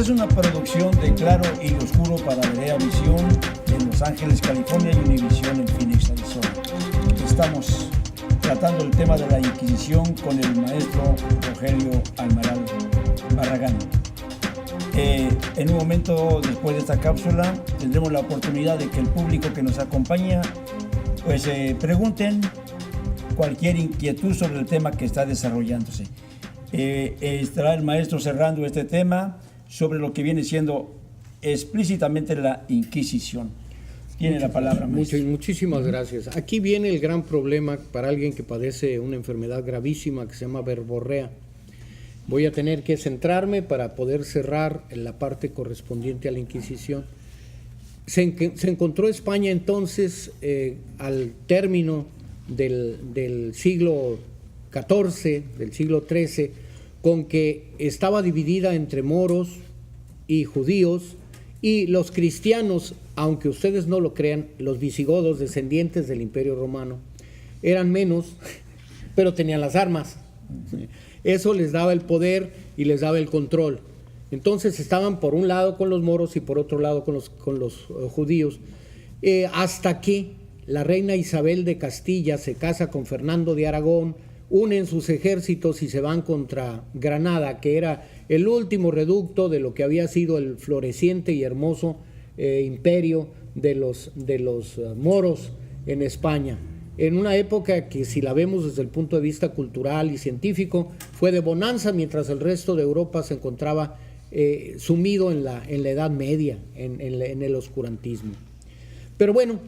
Esta es una producción de Claro y Oscuro para Berea Visión en Los Ángeles, California, y Univisión en Phoenix, Arizona. Estamos tratando el tema de la Inquisición con el maestro Rogelio Almaral Barragán. En un momento después de esta cápsula tendremos la oportunidad de que el público que nos acompaña pues pregunten cualquier inquietud sobre el tema que está desarrollándose. Estará el maestro cerrando este tema sobre lo que viene siendo explícitamente la Inquisición. Tiene la palabra, maestro. Muchísimas gracias. Aquí viene el gran problema para alguien que padece una enfermedad gravísima que se llama verborrea. Voy a tener que centrarme para poder cerrar en la parte correspondiente a la Inquisición. Se encontró España entonces al término del siglo XIV, del siglo XIII, con que estaba dividida entre moros y judíos, y los cristianos, aunque ustedes no lo crean, los visigodos, descendientes del Imperio Romano, eran menos, pero tenían las armas. Eso les daba el poder y les daba el control. Entonces estaban por un lado con los moros y por otro lado con los judíos, hasta que la reina Isabel de Castilla se casa con Fernando de Aragón, unen sus ejércitos y se van contra Granada, que era el último reducto de lo que había sido el floreciente y hermoso imperio de los moros en España. En una época que, si la vemos desde el punto de vista cultural y científico, fue de bonanza, mientras el resto de Europa se encontraba sumido en la Edad Media, en el oscurantismo. Pero bueno,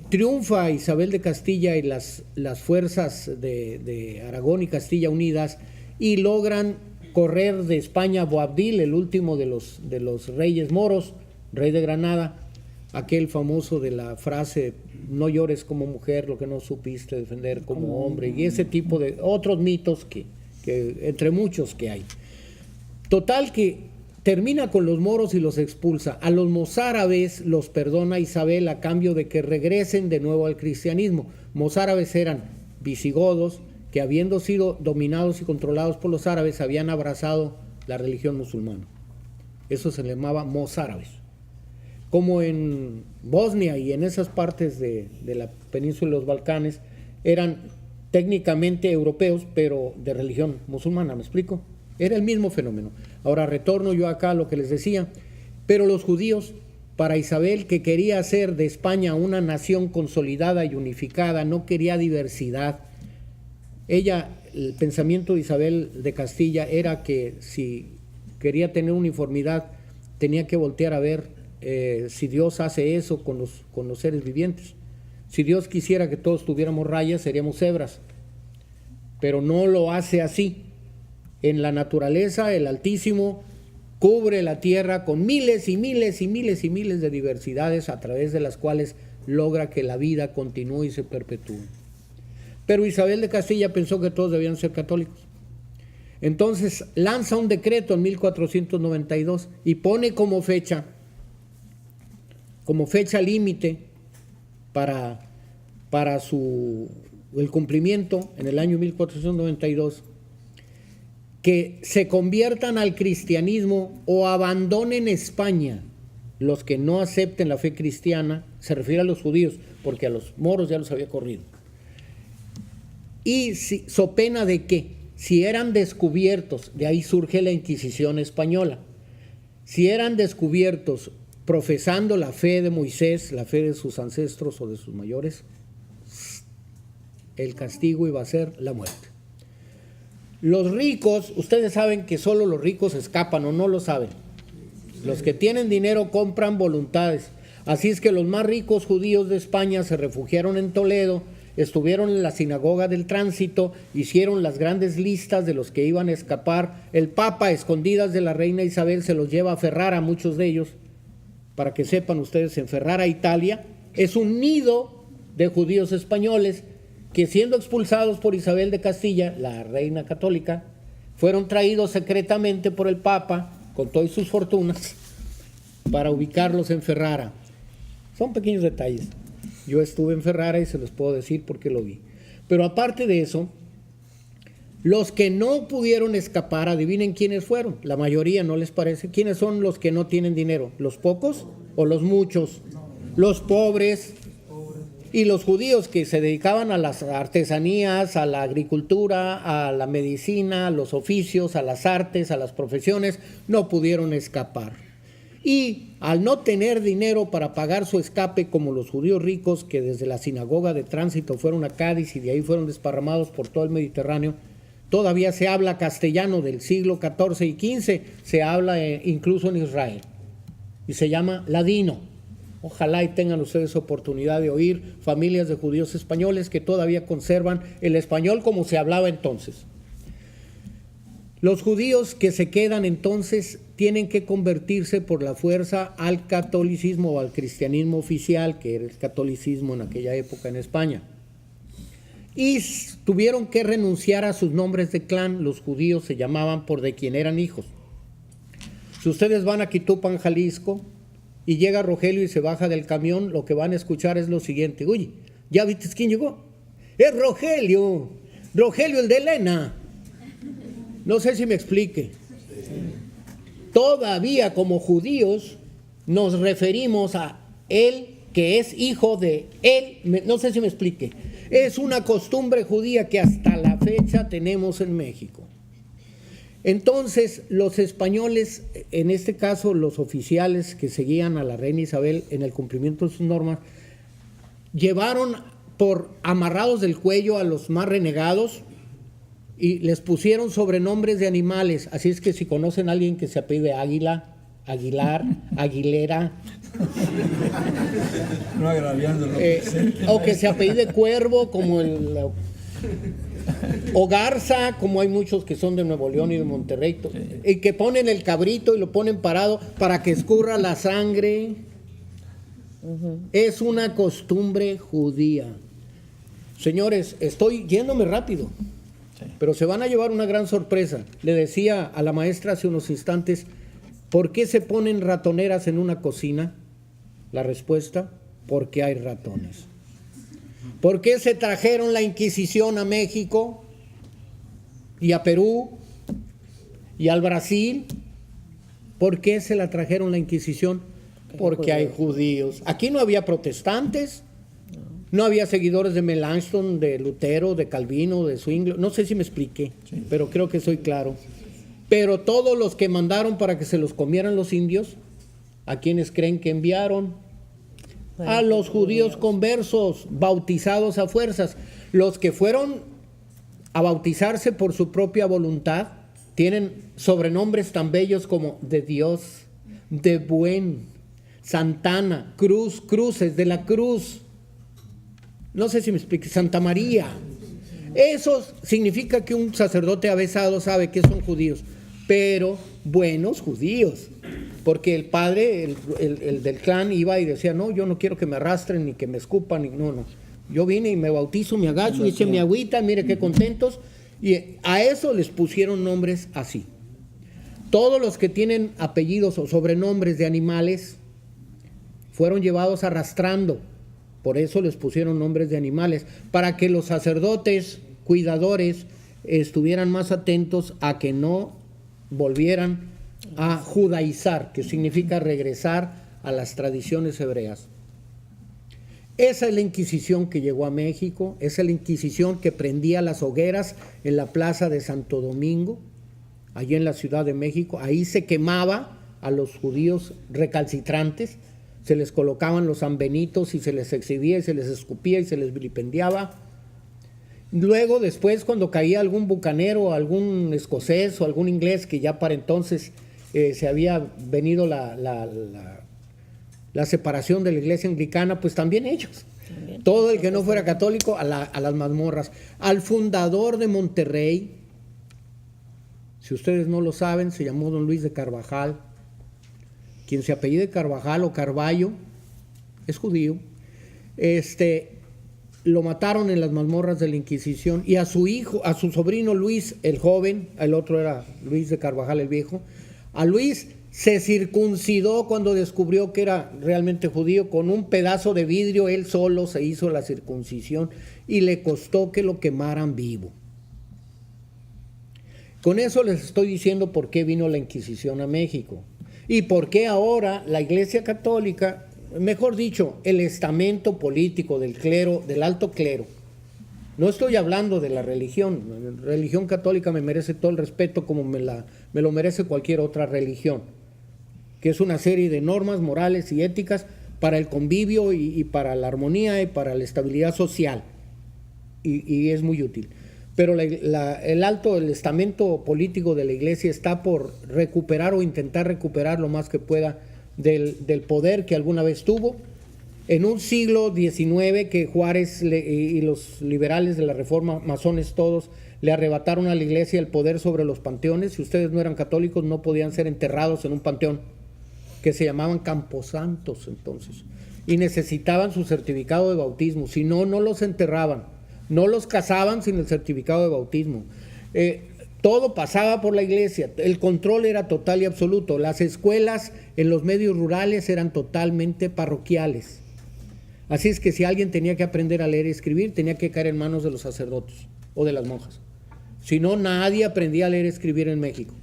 triunfa Isabel de Castilla y las fuerzas de Aragón y Castilla unidas, y logran correr de España a Boabdil, el último de los reyes moros, rey de Granada, aquel famoso de la frase: no llores como mujer lo que no supiste defender como hombre, y ese tipo de otros mitos que entre muchos que hay. Total que termina con los moros y los expulsa. A los mozárabes los perdona Isabel a cambio de que regresen de nuevo al cristianismo. Mozárabes eran visigodos que, habiendo sido dominados y controlados por los árabes, habían abrazado la religión musulmana. Eso se le llamaba mozárabes. Como en Bosnia y en esas partes de la península de los Balcanes, eran técnicamente europeos, pero de religión musulmana, ¿me explico? Era el mismo fenómeno. Ahora retorno yo acá a lo que les decía, pero los judíos, para Isabel, que quería hacer de España una nación consolidada y unificada, no quería diversidad. Ella, el pensamiento de Isabel de Castilla era que si quería tener uniformidad, tenía que voltear a ver si Dios hace eso con los seres vivientes. Si Dios quisiera que todos tuviéramos rayas, seríamos cebras, pero no lo hace así. En la naturaleza, el Altísimo cubre la tierra con miles y miles y miles y miles de diversidades, a través de las cuales logra que la vida continúe y se perpetúe. Pero Isabel de Castilla pensó que todos debían ser católicos. Entonces lanza un decreto en 1492 y pone como fecha límite para el cumplimiento en el año 1492, que se conviertan al cristianismo o abandonen España los que no acepten la fe cristiana. Se refiere a los judíos, porque a los moros ya los había corrido. Y so pena de que, si eran descubiertos, de ahí surge la Inquisición española, si eran descubiertos profesando la fe de Moisés, la fe de sus ancestros o de sus mayores, el castigo iba a ser la muerte. Los ricos, ustedes saben que solo los ricos escapan, ¿o no lo saben? Los que tienen dinero compran voluntades. Así es que los más ricos judíos de España se refugiaron en Toledo, estuvieron en la sinagoga del Tránsito, hicieron las grandes listas de los que iban a escapar. El Papa, a escondidas de la reina Isabel, se los lleva a Ferrara, muchos de ellos. Para que sepan ustedes, en Ferrara, Italia, es un nido de judíos españoles que, siendo expulsados por Isabel de Castilla, la reina católica, fueron traídos secretamente por el Papa, con todas sus fortunas, para ubicarlos en Ferrara. Son pequeños detalles. Yo estuve en Ferrara y se los puedo decir porque lo vi. Pero aparte de eso, Los que no pudieron escapar, adivinen quiénes fueron. La mayoría, ¿no les parece? ¿Quiénes son los que no tienen dinero? ¿Los pocos o los muchos? Los pobres. Y los judíos que se dedicaban a las artesanías, a la agricultura, a la medicina, a los oficios, a las artes, a las profesiones, no pudieron escapar. Y al no tener dinero para pagar su escape, como los judíos ricos que desde la sinagoga de tránsito fueron a Cádiz y de ahí fueron desparramados por todo el Mediterráneo, todavía se habla castellano del siglo XIV y XV, se habla incluso en Israel, y se llama ladino. Ojalá y tengan ustedes oportunidad de oír familias de judíos españoles que todavía conservan el español como se hablaba entonces. Los judíos que se quedan entonces tienen que convertirse por la fuerza al catolicismo o al cristianismo oficial, que era el catolicismo en aquella época en España. Y tuvieron que renunciar a sus nombres de clan. Los judíos se llamaban por de quien eran hijos. Si ustedes van a Quitupan, Jalisco, y llega Rogelio y se baja del camión, lo que van a escuchar es lo siguiente: oye, ¿ya viste quién llegó? Es Rogelio, Rogelio el de Elena. No sé si me explique. Todavía como judíos nos referimos a él, que es hijo de él. No sé si me explique. Es una costumbre judía que hasta la fecha tenemos en México. Entonces, los españoles, en este caso los oficiales que seguían a la reina Isabel en el cumplimiento de sus normas, llevaron por amarrados del cuello a los más renegados y les pusieron sobrenombres de animales. Así es que si conocen a alguien que se apellide Águila, Aguilar, Aguilera, no agraviando o que se apellide Cuervo, como o Garza, como hay muchos que son de Nuevo León y de Monterrey, y que ponen el cabrito y lo ponen parado para que escurra la sangre. Es una costumbre judía. Señores, estoy yéndome rápido, pero se van a llevar una gran sorpresa. Le decía a la maestra hace unos instantes, ¿por qué se ponen ratoneras en una cocina? La respuesta: porque hay ratones. ¿Por qué se trajeron la Inquisición a México y a Perú y al Brasil? ¿Por qué se la trajeron la Inquisición? Porque hay judíos. Aquí no había protestantes, no había seguidores de Melanchthon, de Lutero, de Calvino, de Zwingli. No sé si me expliqué, pero creo que soy claro. Pero todos los que mandaron para que se los comieran los indios, ¿a quienes creen que enviaron? A los judíos conversos, bautizados a fuerzas. Los que fueron a bautizarse por su propia voluntad tienen sobrenombres tan bellos como de Dios, de Buen, Santana, Cruz, Cruces, de la Cruz. No sé si me explique. Santa María. Eso significa que un sacerdote avesado sabe que son judíos, pero buenos judíos. Porque el padre, el del clan, iba y decía: no, yo no quiero que me arrastren ni que me escupan, no. Yo vine y me bautizo, me agacho, hice mi agüita, mire qué contentos. Y a eso les pusieron nombres así. Todos los que tienen apellidos o sobrenombres de animales fueron llevados arrastrando. Por eso les pusieron nombres de animales, para que los sacerdotes, cuidadores, estuvieran más atentos a que no volvieran a judaizar, que significa regresar a las tradiciones hebreas. Esa es la Inquisición que llegó a México, esa es la Inquisición que prendía las hogueras en la plaza de Santo Domingo, allí en la Ciudad de México. Ahí se quemaba a los judíos recalcitrantes, se les colocaban los sanbenitos y se les exhibía y se les escupía y se les vilipendiaba. Luego, después, cuando caía algún bucanero, algún escocés o algún inglés, que ya para entonces se había venido la separación de la iglesia anglicana, pues también ellos. Todo el que no fuera católico a las mazmorras. Al fundador de Monterrey, si ustedes no lo saben, se llamó don Luis de Carvajal. Quien se apellide Carvajal o Carballo es judío. Lo mataron en las mazmorras de la Inquisición, y a su hijo, a su sobrino Luis el joven, el otro era Luis de Carvajal el viejo, a Luis se circuncidó cuando descubrió que era realmente judío. Con un pedazo de vidrio él solo se hizo la circuncisión y le costó que lo quemaran vivo. Con eso les estoy diciendo por qué vino la Inquisición a México y por qué ahora la Iglesia Católica, mejor dicho, el estamento político del clero, del alto clero. No estoy hablando de la religión. La religión católica me merece todo el respeto como me lo merece cualquier otra religión, que es una serie de normas morales y éticas para el convivio y para la armonía y para la estabilidad social, y es muy útil. Pero el estamento político de la Iglesia está por recuperar o intentar recuperar lo más que pueda del poder que alguna vez tuvo en un siglo XIX, que Juárez y los liberales de la Reforma, masones todos, le arrebataron a la Iglesia el poder sobre los panteones. Si ustedes no eran católicos, no podían ser enterrados en un panteón, que se llamaban camposantos entonces, y necesitaban su certificado de bautismo. Si no, no los enterraban, no los casaban sin el certificado de bautismo. Todo pasaba por la Iglesia, el control era total y absoluto. Las escuelas en los medios rurales eran totalmente parroquiales. Así es que si alguien tenía que aprender a leer y escribir, tenía que caer en manos de los sacerdotes o de las monjas. Si no, nadie aprendía a leer y escribir en México.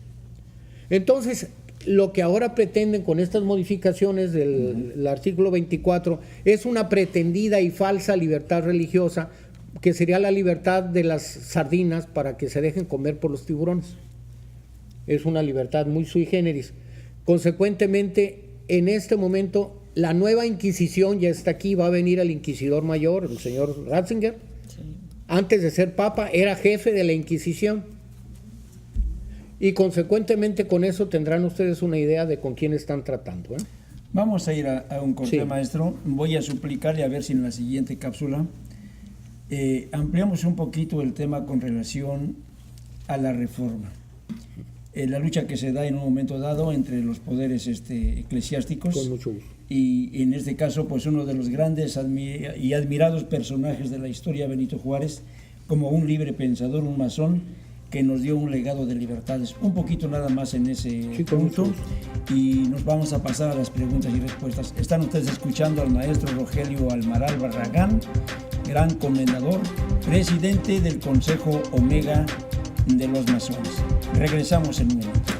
Entonces, lo que ahora pretenden con estas modificaciones del artículo 24 es una pretendida y falsa libertad religiosa, que sería la libertad de las sardinas para que se dejen comer por los tiburones. Es una libertad muy sui generis. Consecuentemente, en este momento, la nueva Inquisición ya está aquí. Va a venir el inquisidor mayor, el señor Ratzinger. Sí. Antes de ser papa, era jefe de la Inquisición. Y consecuentemente con eso tendrán ustedes una idea de con quién están tratando, ¿eh? Vamos a ir a un corte, sí, maestro. Voy a suplicarle a ver si en la siguiente cápsula ampliamos un poquito el tema con relación a la reforma. La lucha que se da en un momento dado entre los poderes eclesiásticos. Con mucho gusto. Y en este caso, pues uno de los grandes y admirados personajes de la historia, Benito Juárez, como un libre pensador, un masón, que nos dio un legado de libertades. Un poquito nada más en ese punto, y nos vamos a pasar a las preguntas y respuestas. Están ustedes escuchando al maestro Rogelio Almaral Barragán, gran comendador, presidente del Consejo Omega de los Masones. Regresamos en un momento.